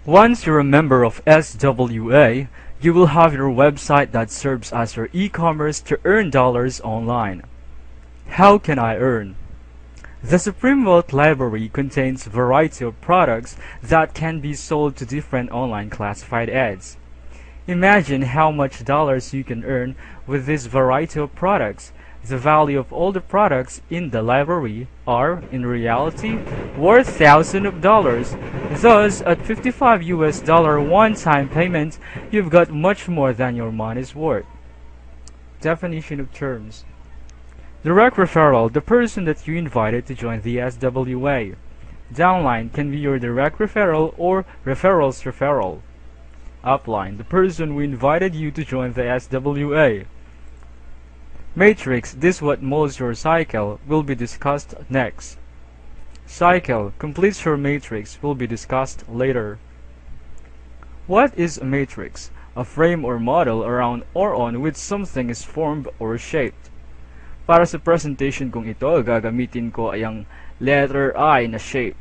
Once you're a member of SWA, you will have your website that serves as your e-commerce to earn dollars online. How can I earn? The Supreme Wealth Library contains a variety of products that can be sold to different online classified ads. Imagine how much dollars you can earn with this variety of products. The value of all the products in the library are, in reality, worth thousands of dollars. Thus, at $55 one-time payment, you've got much more than your money's worth. Definition of terms. Direct referral, the person that you invited to join the SWA. Downline can be your direct referral or referral's referral. Upline, the person who invited you to join the SWA. Matrix, this what molds your cycle, will be discussed next. Cycle, completes your matrix, will be discussed later. What is a matrix? A frame or model around or on which something is formed or shaped. Para sa presentation kong ito, gagamitin ko ay ang letter I na shape.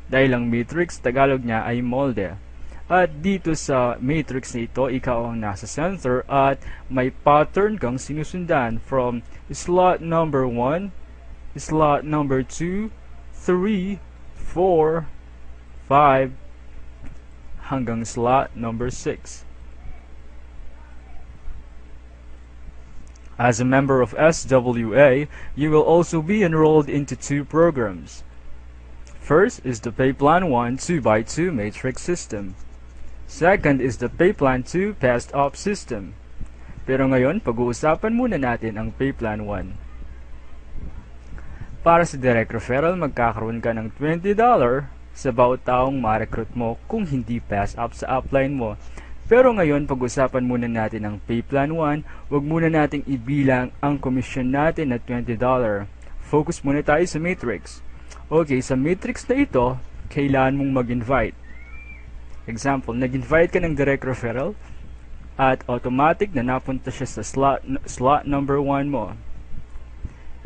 Dahil ang matrix, Tagalog niya ay molde. At dito sa matrix na ito, ikaw ang nasa center at may pattern kang sinusundan from slot number 1, slot number 2, 3, 4, 5, hanggang slot number 6. As a member of SWA, you will also be enrolled into two programs. First is the Pay Plan 1 2x2 matrix system. Second is the Pay Plan 2 Passed Up system. Pero ngayon, pag-uusapan muna natin ang Pay Plan 1. Para sa direct referral, magkakaroon ka ng $20 sa bawat taong ma-recruit mo kung hindi pass up sa upline mo. Pero ngayon, pag-usapan muna natin ang Pay Plan 1, huwag muna nating ibilang ang commission natin na $20. Focus muna tayo sa matrix. Okay, sa matrix na ito, kailangan mong mag-invite. Example, nag-invite ka ng direct referral at automatic na napunta siya sa slot number 1 mo.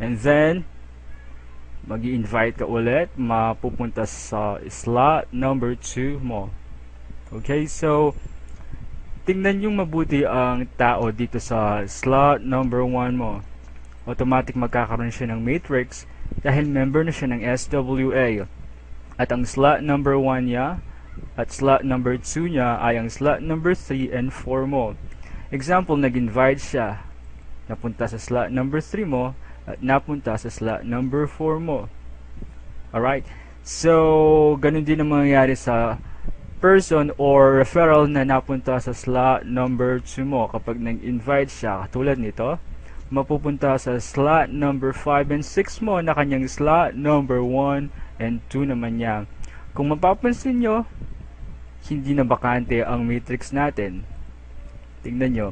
And then, mag-i-invite ka ulit, mapupunta sa slot number 2 mo. Okay, so, tingnan yung mabuti ang tao dito sa slot number 1 mo. Automatic magkakaroon siya ng matrix dahil member na siya ng SWA. At ang slot number 1 niya at slot number 2 niya ay ang slot number 3 and 4 mo. Example, nag-invite siya. Napunta sa slot number 3 mo at napunta sa slot number 4 mo. Alright? So, ganun din ang mangyayari sa person or referral na napunta sa slot number 2 mo. Kapag nag-invite siya, katulad nito, mapupunta sa slot number 5 and 6 mo na kanyang slot number 1 and 2 naman niya. Kung mapapansin nyo, hindi na bakante ang matrix natin. Tingnan nyo.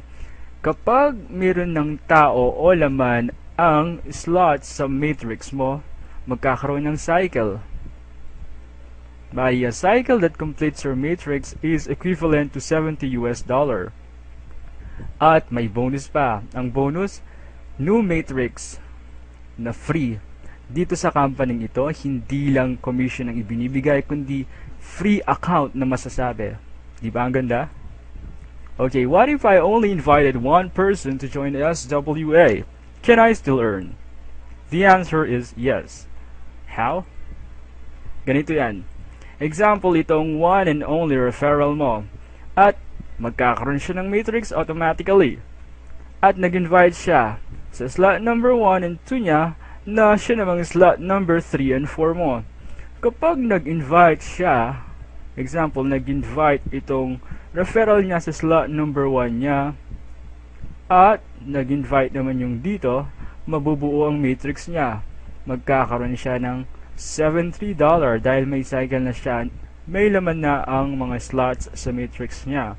Kapag meron ng tao o laman ang slot sa matrix mo, magkakaroon ng cycle. Bali, a cycle that completes your matrix is equivalent to $70. At may bonus pa. Ang bonus, new matrix na free. Dito sa company ito, hindi lang commission ang ibinibigay, kundi free account na masasabi. Di ba ang ganda? Okay, what if I only invited one person to join SWA? Can I still earn? The answer is yes. How? Ganito yan. Example, itong one and only referral mo. At magkakaroon siya ng matrix automatically. At nag-invite siya sa slot number 1 and 2 niya na siya namang slot number 3 and 4 mo. Kapag nag-invite siya, example, nag-invite itong referral niya sa slot number 1 niya at nag-invite naman yung dito, mabubuo ang matrix niya. Magkakaroon siya ng $73 dahil may cycle na siya, may laman na ang mga slots sa matrix niya.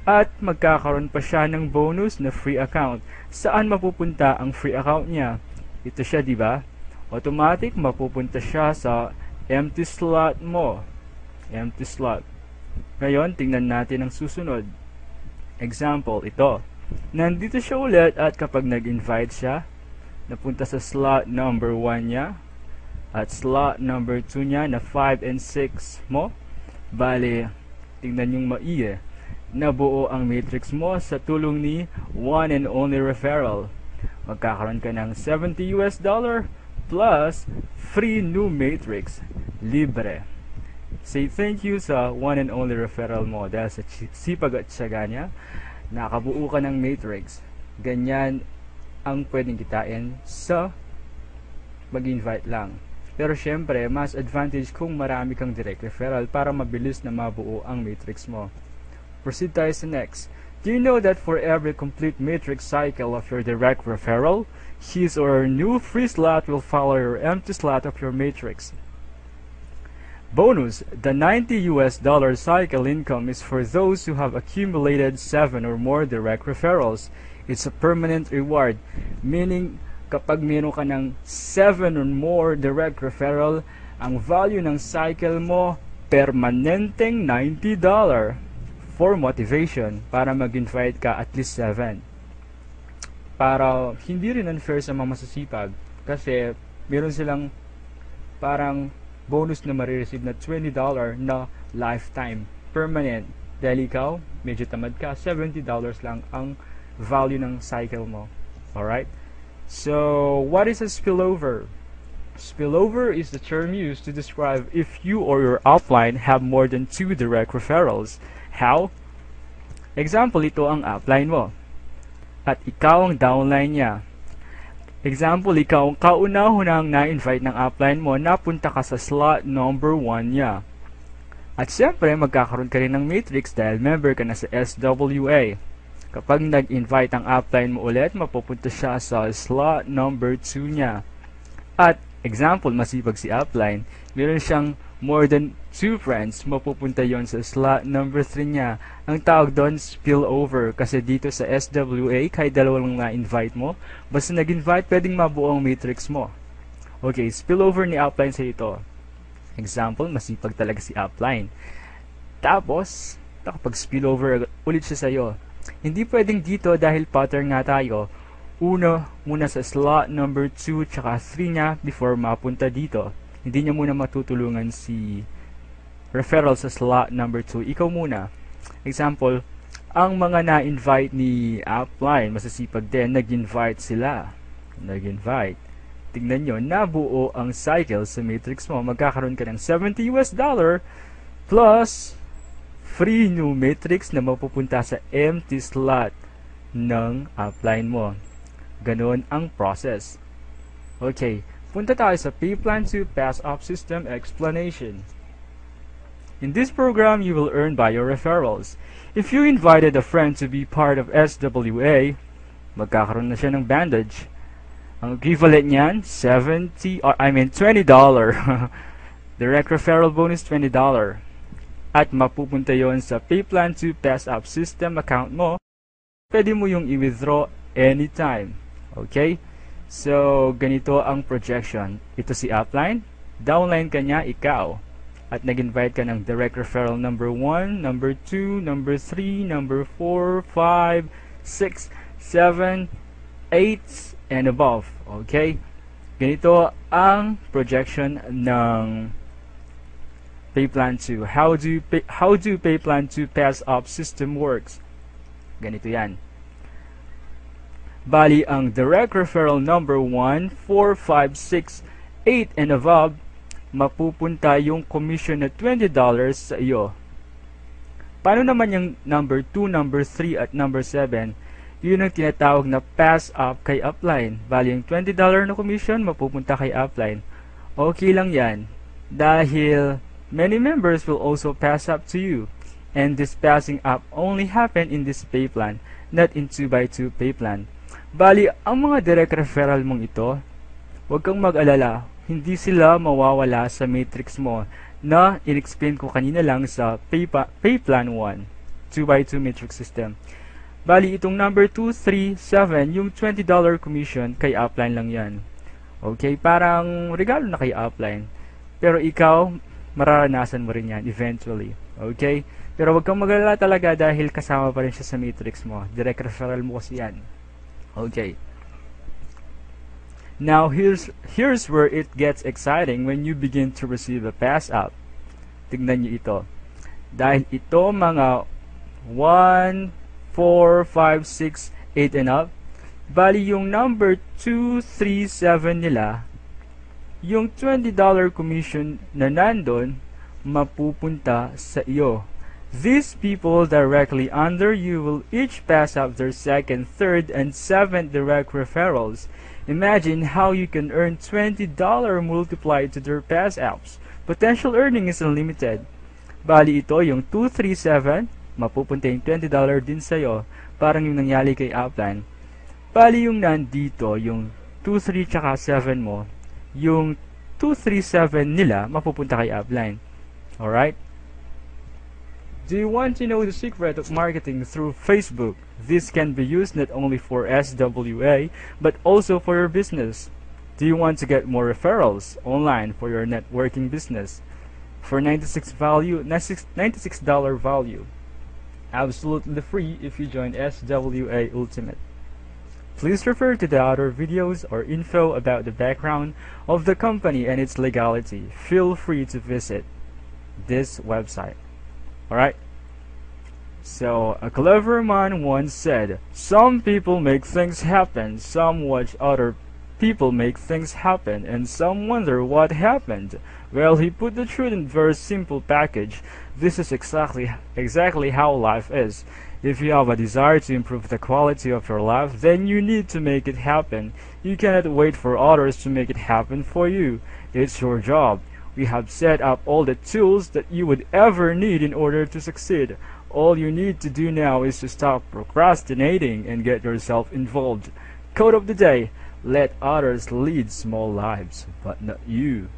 At magkakaroon pa siya ng bonus na free account. Saan mapupunta ang free account niya? Ito siya, di ba? Automatic mapupunta siya sa empty slot mo. Empty slot. Ngayon, tingnan natin ang susunod. Example, ito. Nandito siya ulit at kapag nag-invite siya, napunta sa slot number 1 niya at slot number 2 niya na 5 and 6 mo. Bale, tingnan yung maigi. Nabuo ang matrix mo sa tulong ni one and only referral. Magkakaroon ka ng $70 plus free new matrix. Libre. Say thank you sa one and only referral mo dahil sa sipag at tiyaga niya, nakabuo ka ng matrix. Ganyan ang pwedeng kitain sa mag-invite lang. Pero syempre, mas advantage kung marami kang direct referral para mabilis na mabuo ang matrix mo. Proceed tayo sa next. Do you know that for every complete matrix cycle of your direct referral, his or her new free slot will follow your empty slot of your matrix? Bonus, the $90 cycle income is for those who have accumulated 7 or more direct referrals. It's a permanent reward, meaning kapag meron ka ng 7 or more direct referral, ang value ng cycle mo, permanenteng $90 for motivation para mag-invite ka at least 7. Para hindi rin unfair sa mga masasipag kasi meron silang parang bonus na marireceive na $20 na lifetime, permanent. Dahil ikaw, medyo tamad ka, $70 lang ang value ng cycle mo. Alright? So, what is a spillover? Spillover is the term used to describe if you or your upline have more than 2 direct referrals. How? Example, ito ang upline mo. At ikaw ang downline niya. Example, ikaw ang kauna-unang na-invite ng upline mo, napunta ka sa slot number 1 niya. At siyempre, magkakaroon ka rin ng matrix dahil member ka na sa SWA. Kapag nag-invite ang upline mo ulit, mapupunta siya sa slot number 2 niya. At, example, masipag si upline, meron siyang more than 2 friends, mapupunta yon sa slot number 3 niya. Ang tawag doon, spillover, kasi dito sa SWA, kahit dalawa lang na-invite mo, basta nag-invite, pwedeng mabuo ang matrix mo. Okay, spillover ni upline sa ito. Example, masipag talaga si upline. Tapos, kapag spillover ulit siya sa'yo, hindi pwedeng dito dahil pattern nga tayo. Uno muna sa slot number 2 tsaka 3 niya before mapunta dito. Hindi niya muna matutulungan si referral sa slot number 2. Ikaw muna. Example, ang mga na-invite ni upline, masasipag din, nag-invite sila. Nag-invite. Tingnan nyo, nabuo ang cycle sa matrix mo. Magkakaroon ka ng $70 plus free new matrix na mapupunta sa empty slot ng upline mo. Ganon ang process. Okay, punta tayo sa PayPlan 2 Pass-Up System Explanation. In this program, you will earn by your referrals. If you invited a friend to be part of SWA, magkakaroon na siya ng bandage. Ang equivalent niyan, $20. Direct referral bonus, $20. At mapupunta yon sa PayPlan 2 Pass-Up System account mo. Pwede mo yung i-withdraw anytime. Okay? So, ganito ang projection. Ito si upline. Downline ka niya, ikaw. At nag-invite ka ng direct referral number 1, number 2, number 3, number 4, 5, 6, 7, 8, and above. Okay? Ganito ang projection ng PayPlan 2. How do PayPlan 2 Pass-Up System works? Ganito yan. Bali, ang direct referral number 1, 4, 5, 6, 8, and above, mapupunta yung commission na $20 sa iyo. Paano naman yung number 2, number 3, at number 7? Yun ang tinatawag na pass-up kay upline. Bali, yung $20 na commission, mapupunta kay upline. Okay lang yan. Dahil many members will also pass up to you. And this passing up only happen in this pay plan, not in 2x2 pay plan. Bali, ang mga direct referral mong ito, huwag kang mag-alala, hindi sila mawawala sa matrix mo na in-explain ko kanina lang sa pay plan 1, 2x2 matrix system. Bali, itong number 2, 3, 7, yung $20 commission, kay upline lang yan. Okay, parang regalo na kay upline. Pero ikaw, mararanasan mo rin yan eventually. Okay? Pero huwag kang mag-alala talaga dahil kasama pa rin siya sa matrix mo. Direct referral mo kasi yan. Okay. Now, here's where it gets exciting when you begin to receive a pass-up. Tignan nyo ito. Dahil ito mga 1, 4, 5, 6, 8 and up, bali yung number 2, 3, 7 nila, yung $20 commission na nandun, mapupunta sa iyo. These people directly under you will each pass up their second, third, and seventh direct referrals. Imagine how you can earn $20 multiplied to their pass apps. Potential earning is unlimited. Bali ito yung 237, mapupunta yung $20 din sa'yo. Parang yung nangyari kay Upline. Bali yung nandito, yung 23 tsaka 7 mo, yung 237 nila mapupunta kay Upline. Alright? Do you want to know the secret of marketing through Facebook? This can be used not only for SWA, but also for your business. Do you want to get more referrals online for your networking business? For $96 value. Absolutely free if you join SWA Ultimate. Please refer to the other videos or info about the background of the company and its legality. Feel free to visit this website. Alright? So, a clever man once said, some people make things happen, some watch other people make things happen, and some wonder what happened. Well, he put the truth in a very simple package. This is exactly how life is. If you have a desire to improve the quality of your life, then you need to make it happen. You cannot wait for others to make it happen for you. It's your job. We have set up all the tools that you would ever need in order to succeed. All you need to do now is to stop procrastinating and get yourself involved. Quote of the day: let others lead small lives, but not you.